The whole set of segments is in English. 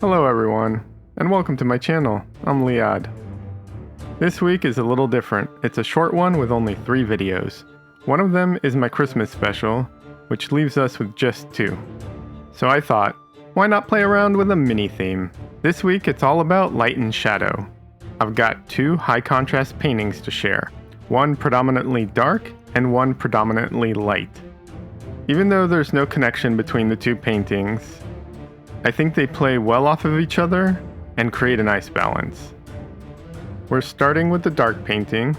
Hello everyone, and welcome to my channel. I'm Liad. This week is a little different. It's a short one with only 3 videos. One of them is my Christmas special, which leaves us with just 2. So I thought, why not play around with a mini theme? This week it's all about light and shadow. I've got 2 high contrast paintings to share, one predominantly dark and one predominantly light. Even though there's no connection between the 2 paintings, I think they play well off of each other and create a nice balance. We're starting with the dark painting.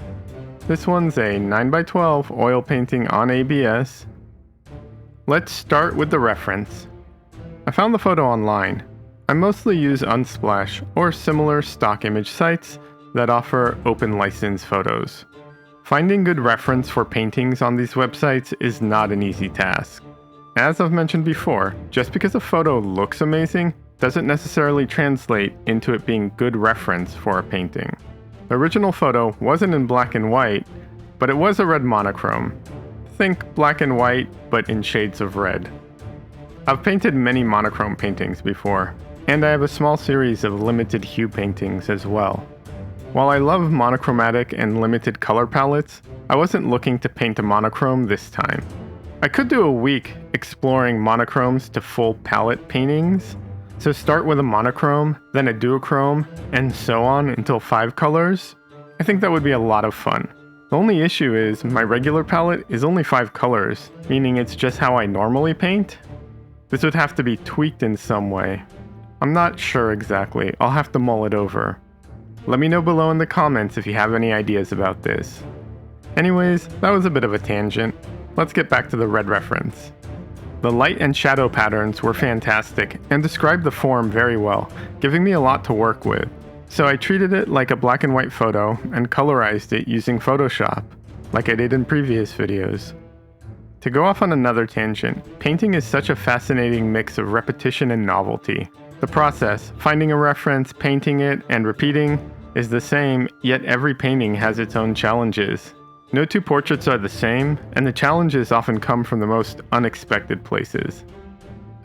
This one's a 9x12 oil painting on ABS. Let's start with the reference. I found the photo online. I mostly use Unsplash or similar stock image sites that offer open license photos. Finding good reference for paintings on these websites is not an easy task. As I've mentioned before, just because a photo looks amazing doesn't necessarily translate into it being good reference for a painting. The original photo wasn't in black and white, but it was a red monochrome. Think black and white, but in shades of red. I've painted many monochrome paintings before, and I have a small series of limited hue paintings as well. While I love monochromatic and limited color palettes, I wasn't looking to paint a monochrome this time. I could do a week exploring monochromes to full palette paintings, so start with a monochrome, then a duochrome, and so on until 5 colors. I think that would be a lot of fun. The only issue is my regular palette is only 5 colors, meaning it's just how I normally paint. This would have to be tweaked in some way. I'm not sure exactly, I'll have to mull it over. Let me know below in the comments if you have any ideas about this. Anyways, that was a bit of a tangent. Let's get back to the red reference. The light and shadow patterns were fantastic and described the form very well, giving me a lot to work with. So I treated it like a black and white photo and colorized it using Photoshop, like I did in previous videos. To go off on another tangent, painting is such a fascinating mix of repetition and novelty. The process, finding a reference, painting it, and repeating, is the same, yet every painting has its own challenges. No 2 portraits are the same, and the challenges often come from the most unexpected places.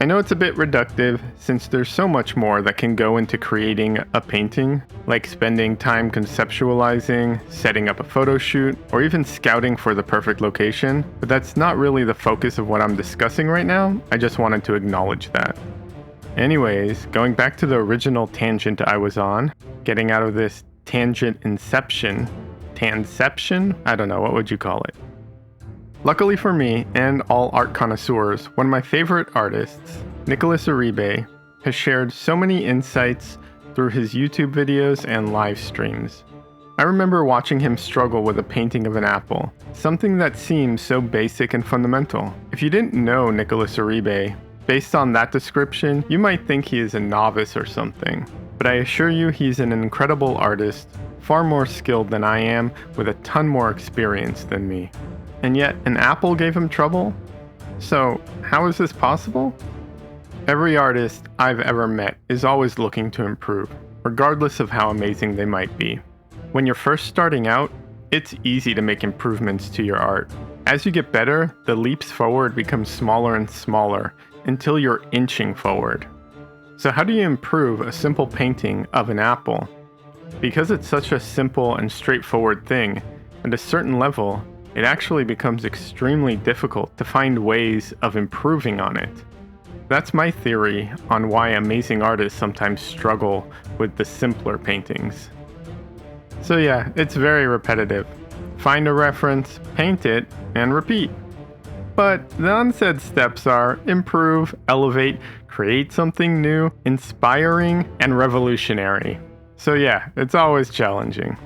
I know it's a bit reductive, since there's so much more that can go into creating a painting, like spending time conceptualizing, setting up a photo shoot, or even scouting for the perfect location, but that's not really the focus of what I'm discussing right now. I just wanted to acknowledge that. Anyways, going back to the original tangent I was on, getting out of this tangent inception, Tanception? I don't know, what would you call it? Luckily for me, and all art connoisseurs, one of my favorite artists, Nicolás Uribe, has shared so many insights through his YouTube videos and live streams. I remember watching him struggle with a painting of an apple, something that seems so basic and fundamental. If you didn't know Nicolás Uribe, based on that description, you might think he is a novice or something. But I assure you he's an incredible artist, far more skilled than I am, with a ton more experience than me. And yet, an apple gave him trouble? So, how is this possible? Every artist I've ever met is always looking to improve, regardless of how amazing they might be. When you're first starting out, it's easy to make improvements to your art. As you get better, the leaps forward become smaller and smaller, until you're inching forward. So how do you improve a simple painting of an apple? Because it's such a simple and straightforward thing, at a certain level, it actually becomes extremely difficult to find ways of improving on it. That's my theory on why amazing artists sometimes struggle with the simpler paintings. So yeah, it's very repetitive. Find a reference, paint it, and repeat. But the unsaid steps are improve, elevate, create something new, inspiring, and revolutionary. So yeah, it's always challenging.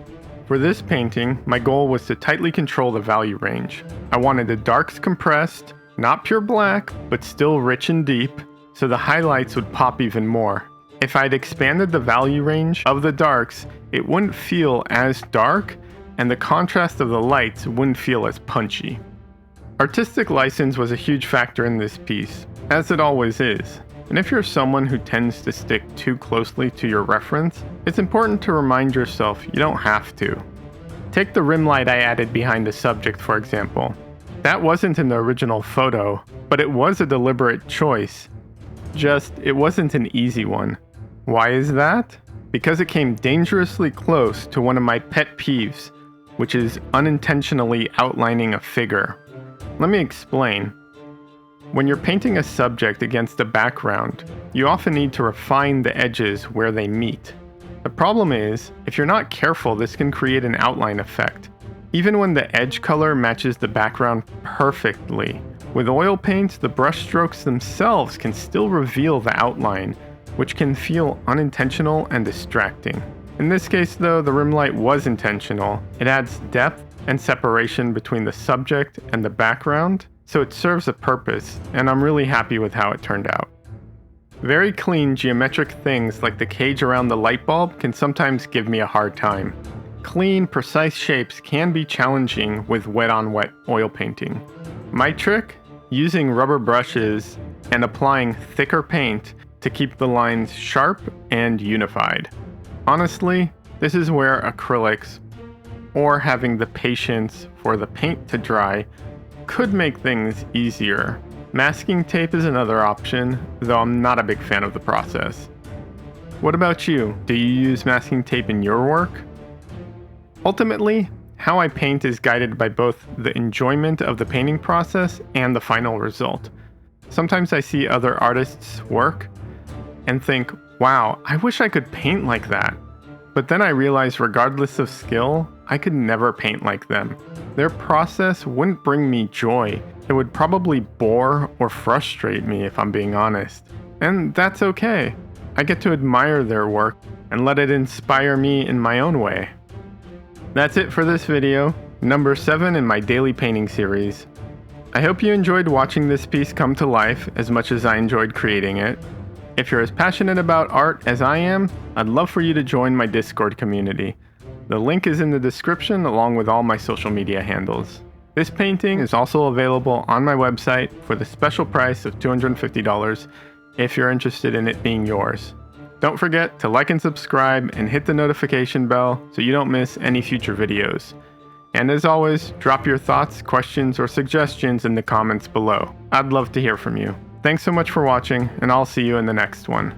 For this painting, my goal was to tightly control the value range. I wanted the darks compressed, not pure black, but still rich and deep, so the highlights would pop even more. If I'd expanded the value range of the darks, it wouldn't feel as dark, and the contrast of the lights wouldn't feel as punchy. Artistic license was a huge factor in this piece, as it always is. And if you're someone who tends to stick too closely to your reference, it's important to remind yourself you don't have to. Take the rim light I added behind the subject, for example. That wasn't in the original photo, but it was a deliberate choice. Just, it wasn't an easy one. Why is that? Because it came dangerously close to one of my pet peeves, which is unintentionally outlining a figure. Let me explain. When you're painting a subject against a background, you often need to refine the edges where they meet. The problem is, if you're not careful, this can create an outline effect, even when the edge color matches the background perfectly. With oil paints, the brush strokes themselves can still reveal the outline, which can feel unintentional and distracting. In this case though, the rim light was intentional. It adds depth and separation between the subject and the background, so it serves a purpose, and I'm really happy with how it turned out. Very clean geometric things like the cage around the light bulb can sometimes give me a hard time. Clean, precise shapes can be challenging with wet-on-wet oil painting. My trick? Using rubber brushes and applying thicker paint to keep the lines sharp and unified. Honestly, this is where acrylics, or having the patience for the paint to dry, could make things easier. Masking tape is another option, though I'm not a big fan of the process. What about you? Do you use masking tape in your work? Ultimately, how I paint is guided by both the enjoyment of the painting process and the final result. Sometimes I see other artists' work and think, wow, I wish I could paint like that. But then I realize regardless of skill, I could never paint like them. Their process wouldn't bring me joy. It would probably bore or frustrate me if I'm being honest. And that's okay. I get to admire their work and let it inspire me in my own way. That's it for this video, number 7 in my daily painting series. I hope you enjoyed watching this piece come to life as much as I enjoyed creating it. If you're as passionate about art as I am, I'd love for you to join my Discord community. The link is in the description along with all my social media handles. This painting is also available on my website for the special price of $250 if you're interested in it being yours. Don't forget to like and subscribe and hit the notification bell so you don't miss any future videos. And as always, drop your thoughts, questions, or suggestions in the comments below. I'd love to hear from you. Thanks so much for watching, and I'll see you in the next one.